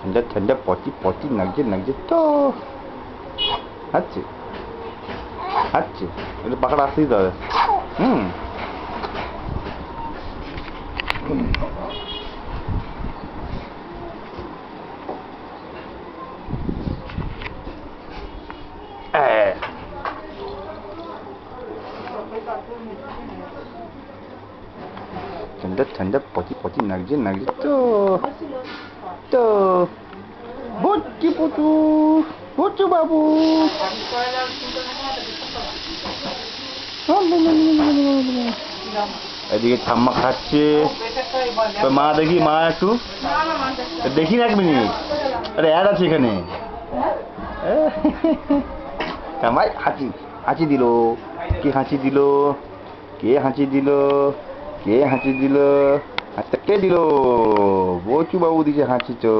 ঠান্ডা ঠান্ডা পটি পটি লাগছে তো হাঁটছে হাঁটছে একটু পাখাটা আসতেই তো হবে হুম ঠান্ডা ঠান্ডা পটি পটি লাগছে তো তো বুচ্চু পুচু বুচ্চু বাবু এদিকে ঠাম্মা খাচ্ছে তো মা দেখি মা একটু দেখি না এক মিনিট আরে অ্যাড আছে এখানে ভাই হাঁচি হাঁচি দিল কে হাঁচি দিল কে হাঁচি দিল কে হাঁচি দিল আচ্ছা কে দিল বচু বাবু দিছে হাঁচি তো